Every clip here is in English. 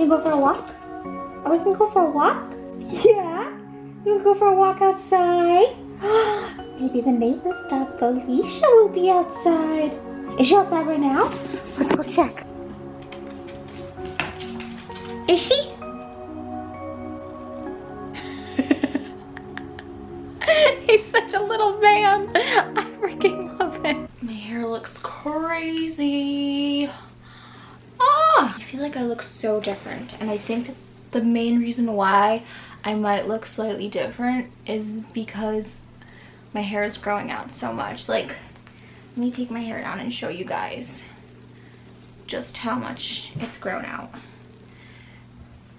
can go for a walk? Oh, we can go for a walk? Yeah? You can go for a walk outside? Maybe the neighbor's dog Felicia will be outside. Is she outside right now? Let's go check. Is she? He's such a little man. I freaking love it. My hair looks crazy. Ah, I feel like I look so different, and I think that the main reason why I might look slightly different is because my hair is growing out so much. Like, let me take my hair down and show you guys just how much it's grown out.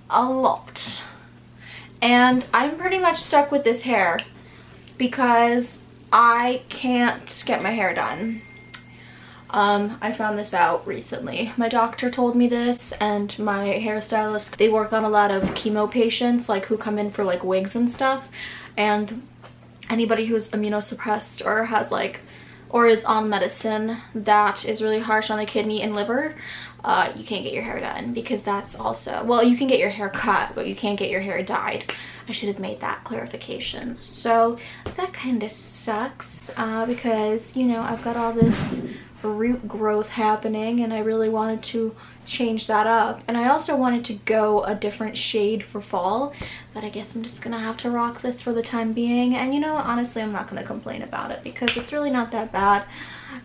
A lot. And I'm pretty much stuck with this hair because I can't get my hair done. I found this out recently. My doctor told me this, and my hairstylist, they work on a lot of chemo patients, like who come in for like wigs and stuff, and anybody who's immunosuppressed or has like, or is on medicine that is really harsh on the kidney and liver, you can't get your hair done, because that's also, well, you can get your hair cut, but you can't get your hair dyed. I should have made that clarification. So that kind of sucks, because, you know, I've got all this root growth happening, and I really wanted to change that up. And I also wanted to go a different shade for fall, but I guess I'm just gonna have to rock this for the time being. And you know, honestly, I'm not gonna complain about it because it's really not that bad,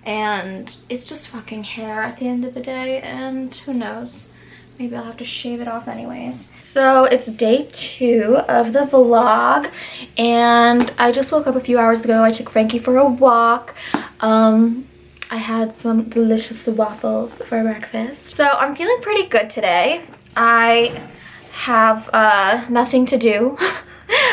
and it's just fucking hair at the end of the day, and who knows, maybe I'll have to shave it off anyways. So it's day 2 of the vlog, and I just woke up a few hours ago. I took Frankie for a walk. I had some delicious waffles for breakfast. So I'm feeling pretty good today. I have nothing to do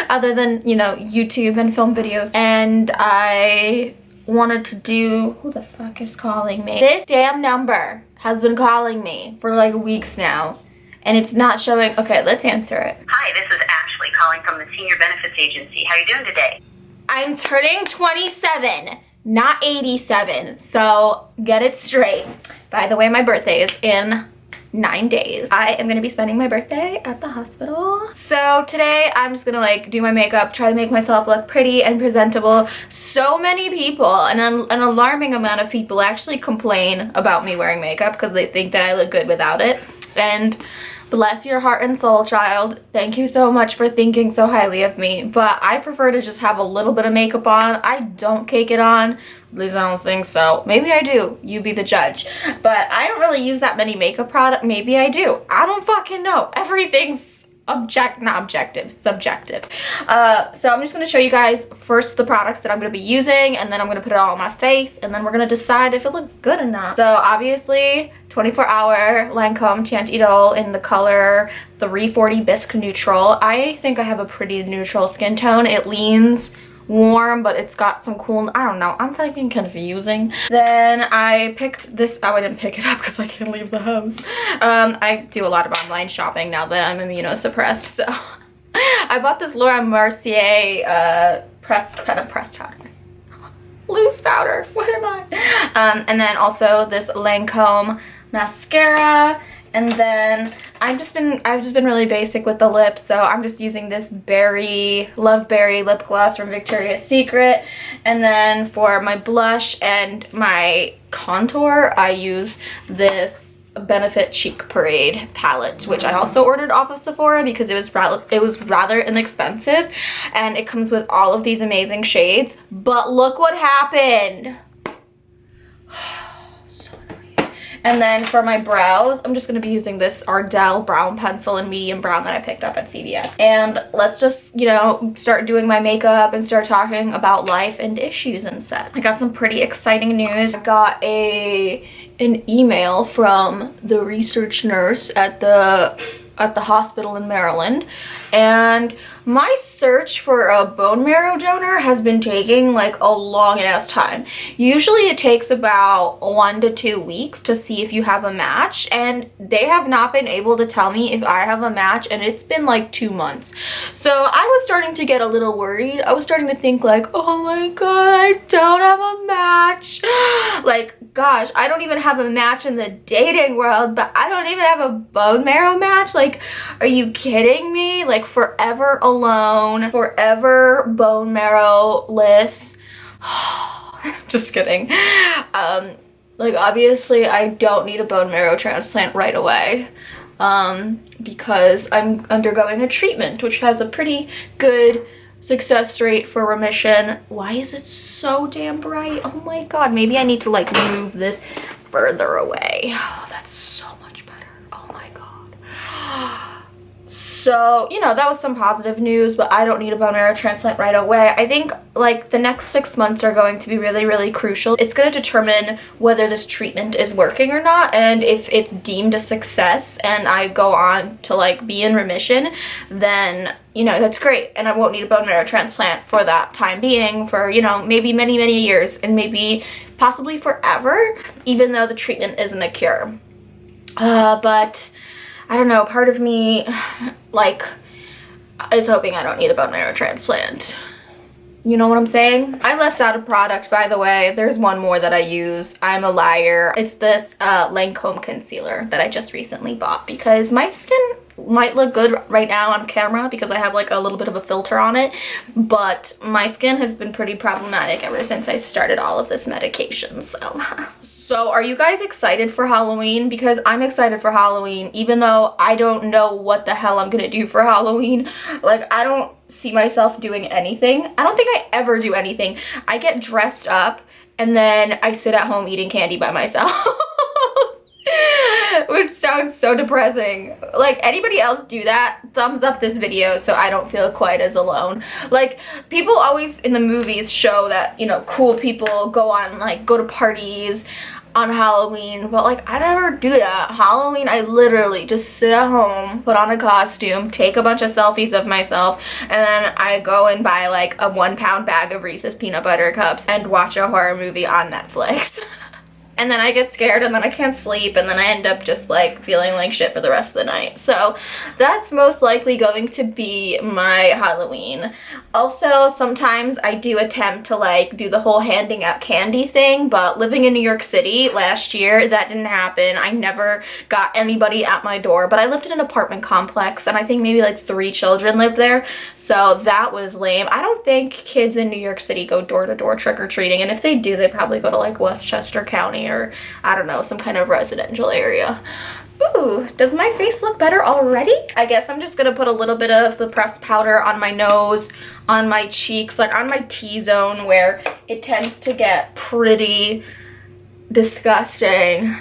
other than, you know, YouTube and film videos. And I wanted to do, who the fuck is calling me? This damn number has been calling me for like weeks now, and it's not showing. Okay, let's answer it. Hi, this is Ashley calling from the Senior Benefits Agency. How are you doing today? I'm turning 27. Not 87, so get it straight. By the way, my birthday is in 9 days. I am gonna be spending my birthday at the hospital. So today I'm just gonna like do my makeup, try to make myself look pretty and presentable. So many people, and an alarming amount of people actually complain about me wearing makeup because they think that I look good without it. And bless your heart and soul, child. Thank you so much for thinking so highly of me. But I prefer to just have a little bit of makeup on. I don't cake it on. At least I don't think so. Maybe I do. You be the judge. But I don't really use that many makeup products. Maybe I do. I don't fucking know. Everything's subjective. So I'm just going to show you guys first the products that I'm going to be using, and then I'm going to put it all on my face, and then we're going to decide if it looks good or not. So obviously 24-hour Lancome Teint-Idole in the color 340 Bisque Neutral. I think I have a pretty neutral skin tone. It leans warm, but it's got some cool, I don't know, I'm fucking confusing. Then I picked this, oh, I didn't pick it up because I can't leave the house. I do a lot of online shopping now that I'm immunosuppressed, so I bought this Laura Mercier pressed powder. Loose powder, what am I? And then also this Lancome mascara. And then I've just been really basic with the lips, so I'm just using this Love Berry lip gloss from Victoria's Secret. And then for my blush and my contour, I use this Benefit Cheek Parade palette, which I also ordered off of Sephora because it was rather inexpensive, and it comes with all of these amazing shades. But look what happened. And then for my brows, I'm just going to be using this Ardell brown pencil in medium brown that I picked up at CVS. And let's just, you know, start doing my makeup and start talking about life and issues and such. I got some pretty exciting news. I got an email from the research nurse at the hospital in Maryland, and my search for a bone marrow donor has been taking like a long ass time. Usually it takes about 1 to 2 weeks to see if you have a match, and they have not been able to tell me if I have a match, and it's been like 2 months. So I was starting to get a little worried. I was starting to think like, oh my god, I don't have a match. Like, gosh, I don't even have a match in the dating world, but I don't even have a bone marrow match. Like, are you kidding me? Like, forever alone, forever bone marrow-less. Just kidding. Like, obviously I don't need a bone marrow transplant right away, because I'm undergoing a treatment which has a pretty good success rate for remission. Why is it so damn bright? Oh my god, maybe I need to like move this further away. Oh, that's so much better. Oh my god. So, you know, that was some positive news, but I don't need a bone marrow transplant right away. I think like the next 6 months are going to be really, really crucial. It's going to determine whether this treatment is working or not, and if it's deemed a success and I go on to like be in remission, then, you know, that's great, and I won't need a bone marrow transplant for that time being, for, you know, maybe many, many years, and maybe possibly forever, even though the treatment isn't a cure. But I don't know, part of me like is hoping I don't need a bone marrow transplant. You know what I'm saying? I left out a product, by the way. There's one more that I use. I'm a liar. It's this Lancome concealer that I just recently bought because my skin might look good right now on camera because I have like a little bit of a filter on it, but my skin has been pretty problematic ever since I started all of this medication. So are you guys excited for Halloween? Because I'm excited for Halloween, even though I don't know what the hell I'm gonna do for Halloween. Like, I don't see myself doing anything. I don't think I ever do anything. I get dressed up and then I sit at home eating candy by myself. Which sounds so depressing. Like, anybody else do that? Thumbs up this video so I don't feel quite as alone. Like, people always in the movies show that, you know, cool people go to parties on Halloween, but like, I never do that. Halloween, I literally just sit at home, put on a costume, take a bunch of selfies of myself, and then I go and buy like a 1-pound bag of Reese's peanut butter cups and watch a horror movie on Netflix. And then I get scared and then I can't sleep and then I end up just like feeling like shit for the rest of the night. So that's most likely going to be my Halloween. Also, sometimes I do attempt to like do the whole handing out candy thing, but living in New York City last year, that didn't happen. I never got anybody at my door, but I lived in an apartment complex and I think maybe like 3 children lived there. So that was lame. I don't think kids in New York City go door to door trick-or-treating, and if they do, they probably go to like Westchester County or I don't know, some kind of residential area. Ooh, does my face look better already? I guess I'm just gonna put a little bit of the pressed powder on my nose, on my cheeks, like on my T-zone where it tends to get pretty disgusting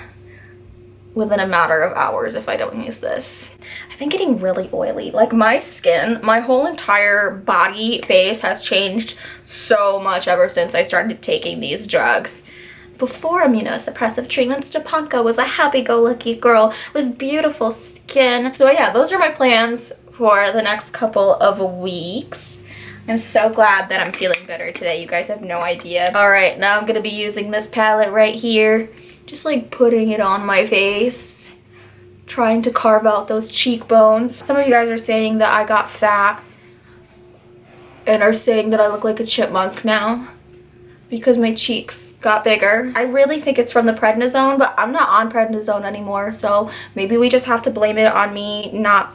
within a matter of hours if I don't use this. I've been getting really oily. Like, my skin, my whole entire body, face has changed so much ever since I started taking these drugs. Before immunosuppressive treatment, STEPANKA was a happy-go-lucky girl with beautiful skin. So yeah, those are my plans for the next couple of weeks. I'm so glad that I'm feeling better today. You guys have no idea. All right, now I'm gonna be using this palette right here. Just like putting it on my face, trying to carve out those cheekbones. Some of you guys are saying that I got fat and are saying that I look like a chipmunk now because my cheeks got bigger. I really think it's from the prednisone, but I'm not on prednisone anymore, so maybe we just have to blame it on me not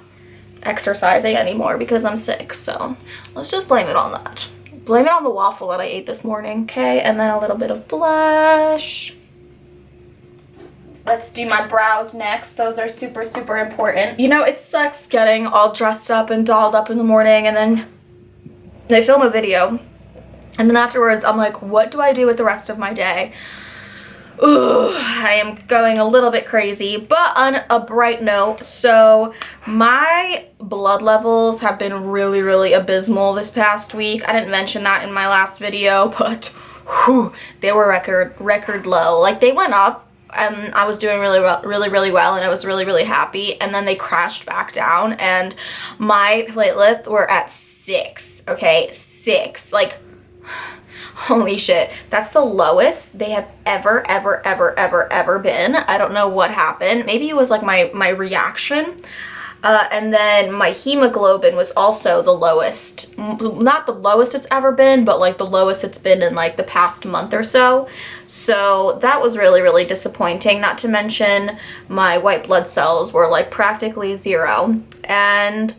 exercising anymore because I'm sick. So let's just blame it on that. Blame it on the waffle that I ate this morning. Okay, and then a little bit of blush. Let's do my brows next. Those are super, super important. You know, it sucks getting all dressed up and dolled up in the morning and then they film a video. And then afterwards, I'm like, what do I do with the rest of my day? Ooh, I am going a little bit crazy. But on a bright note, so my blood levels have been really, really abysmal this past week. I didn't mention that in my last video, but whew, they were record low. Like, they went up and I was doing really well and I was really happy, and then they crashed back down and my platelets were at 6. Okay, 6. Like, holy shit, that's the lowest they have ever been. I don't know what happened. Maybe it was like my reaction. And then my hemoglobin was also the lowest. Not the lowest it's ever been, but like the lowest it's been in like the past month or so. So that was really, really disappointing. Not to mention my white blood cells were like practically 0. And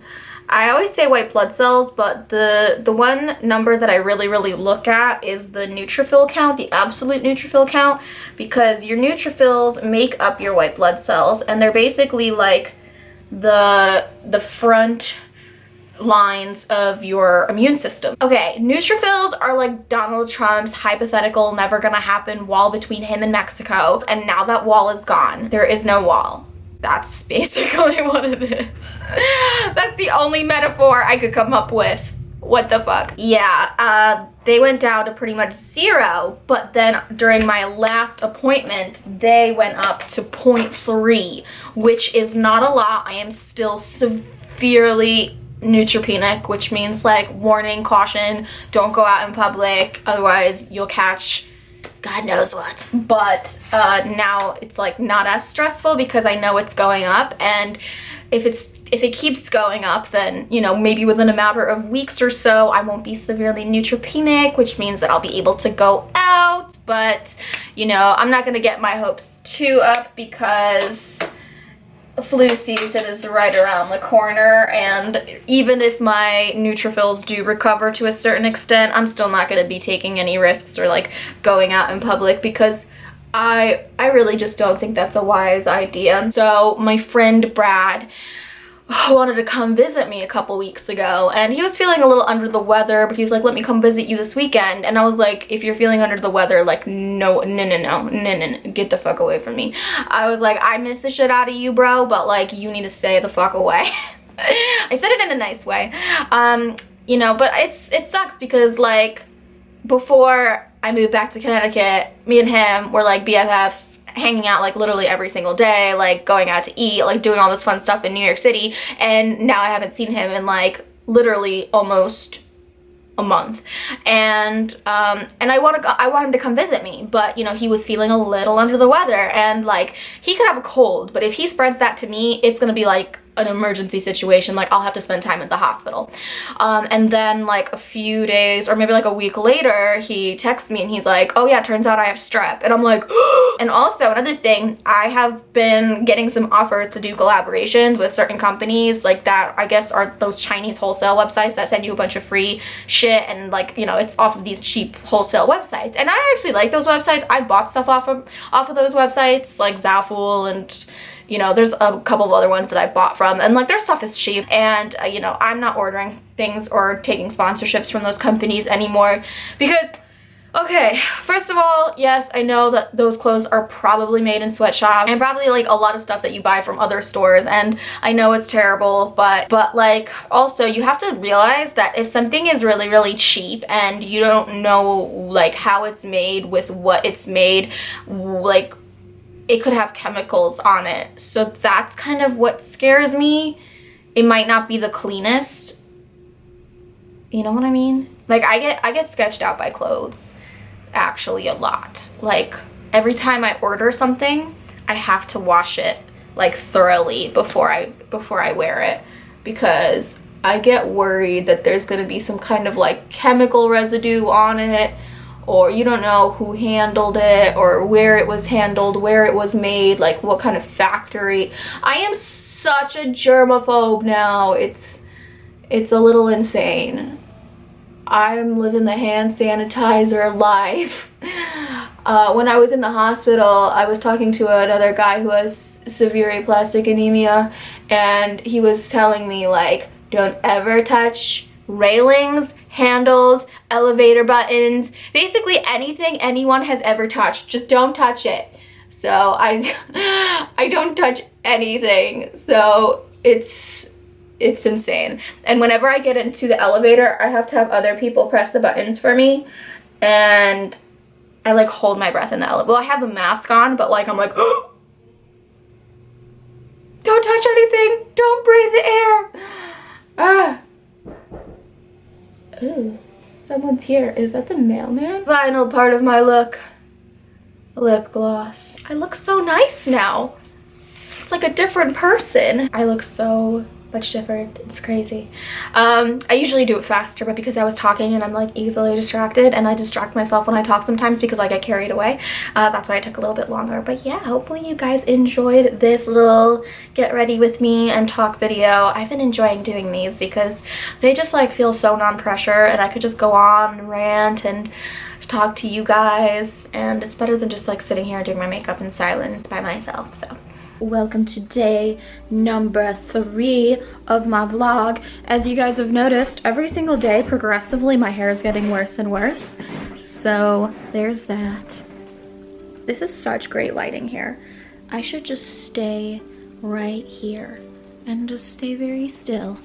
I always say white blood cells, but the one number that I really, really look at is the neutrophil count, the absolute neutrophil count, because your neutrophils make up your white blood cells, and they're basically like the front lines of your immune system. Okay, neutrophils are like Donald Trump's hypothetical never gonna happen wall between him and Mexico, and now that wall is gone. There is no wall. That's basically what it is. That's the only metaphor I could come up with. What the fuck? Yeah, they went down to pretty much 0, but then during my last appointment, they went up to 0.3, which is not a lot. I am still severely neutropenic, which means like warning, caution, don't go out in public, otherwise you'll catch God knows what. But now it's like not as stressful because I know it's going up, and if it keeps going up, then, you know, maybe within a matter of weeks or so I won't be severely neutropenic, which means that I'll be able to go out. But, you know, I'm not gonna get my hopes too up because flu season is right around the corner, and even if my neutrophils do recover to a certain extent, I'm still not going to be taking any risks or like going out in public because I really just don't think that's a wise idea. So my friend Brad wanted to come visit me a couple weeks ago, and he was feeling a little under the weather, but he's like, let me come visit you this weekend. And I was like, if you're feeling under the weather, like no, get the fuck away from me. I was like, I miss the shit out of you, bro, but like you need to stay the fuck away. I said it in a nice way. You know, but it sucks because like before I moved back to Connecticut, me and him were like BFFs, hanging out like literally every single day, like going out to eat, like doing all this fun stuff in New York City, and now I haven't seen him in like literally almost a month. And I want him to come visit me, but you know, he was feeling a little under the weather, and like he could have a cold, but if he spreads that to me, it's gonna be like an emergency situation. Like I'll have to spend time at the hospital. And then like a few days or maybe like a week later, he texts me and he's like, oh yeah, turns out I have strep. And I'm like, and also another thing, I have been getting some offers to do collaborations with certain companies like that, I guess are those Chinese wholesale websites that send you a bunch of free shit, and like, you know, it's off of these cheap wholesale websites. And I actually like those websites. I've bought stuff off of those websites like Zaful, and you know, there's a couple of other ones that I bought from, and like their stuff is cheap, and you know, I'm not ordering things or taking sponsorships from those companies anymore because, okay, first of all, yes, I know that those clothes are probably made in sweatshops and probably like a lot of stuff that you buy from other stores, and I know it's terrible, but like also you have to realize that if something is really, really cheap and you don't know like how it's made with what it's made, like it could have chemicals on it. So that's kind of what scares me. It might not be the cleanest. You know what I mean? Like I get sketched out by clothes actually a lot. Like every time I order something, I have to wash it like thoroughly before I wear it, because I get worried that there's going to be some kind of like chemical residue on it, or you don't know who handled it or where it was handled, where it was made, like what kind of factory. I am such a germaphobe now. It's a little insane. I'm living the hand sanitizer life. When I was in the hospital, I was talking to another guy who has severe aplastic anemia, and he was telling me like, don't ever touch railings, handles, elevator buttons, basically anything anyone has ever touched. Just don't touch it. So I don't touch anything. So it's insane. And whenever I get into the elevator, I have to have other people press the buttons for me, and I like hold my breath in the elevator. Well, I have the mask on, but like I'm like, oh, don't touch anything, don't breathe the air. Ah. Ooh, someone's here. Is that the mailman? Final part of my look. Lip gloss. I look so nice now. it's like a different person. I look so much different. It's crazy. I usually do it faster, but because I was talking and I'm like easily distracted, and I distract myself when I talk sometimes because I get carried away, that's why it took a little bit longer. But yeah, hopefully you guys enjoyed this little get ready with me and talk video. I've been enjoying doing these because they just like feel so non-pressure, and I could just go on and rant and talk to you guys, and it's better than just like sitting here doing my makeup in silence by myself. So welcome to day number 3 of my vlog. As you guys have noticed, every single day progressively my hair is getting worse and worse, so there's that. This is such great lighting here. I should just stay right here and just stay very still.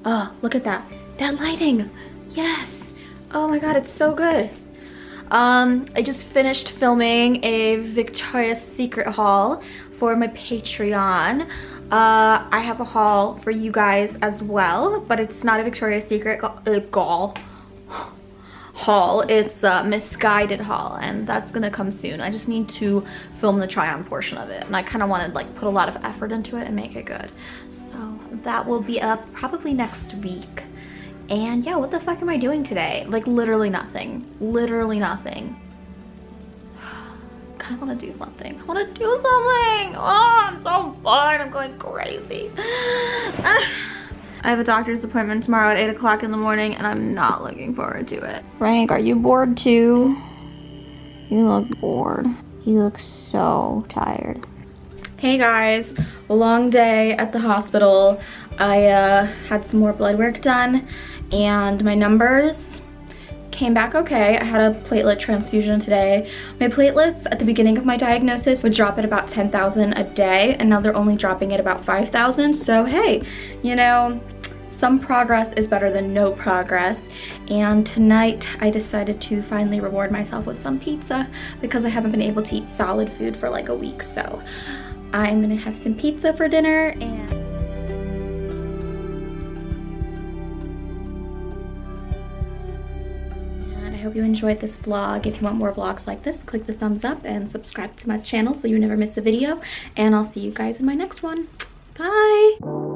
Oh, look at that lighting. Yes. Oh my god, it's so good. I just finished filming a Victoria's Secret haul for my Patreon. I have a haul for you guys as well, but it's not a Victoria's Secret haul. It's a Misguided haul, and that's gonna come soon. I just need to film the try-on portion of it, and I kind of want to like put a lot of effort into it and make it good. So that will be up probably next week. And yeah, what the fuck am I doing today? Like literally nothing. Literally nothing. I want to do something. I want to do something. Oh, I'm so bored. I'm going crazy. I have a doctor's appointment tomorrow at 8 o'clock in the morning, and I'm not looking forward to it. Frank, are you bored too? You look bored. You look so tired. Hey guys, a long day at the hospital. I had some more blood work done, and my numbers came back okay. I had a platelet transfusion today. My platelets at the beginning of my diagnosis would drop at about 10,000 a day, and now they're only dropping at about 5,000. So hey, you know, some progress is better than no progress. And tonight I decided to finally reward myself with some pizza because I haven't been able to eat solid food for like a week. So I'm gonna have some pizza for dinner, and I hope you enjoyed this vlog. If you want more vlogs like this, click the thumbs up and subscribe to my channel so you never miss a video, and I'll see you guys in my next one. Bye!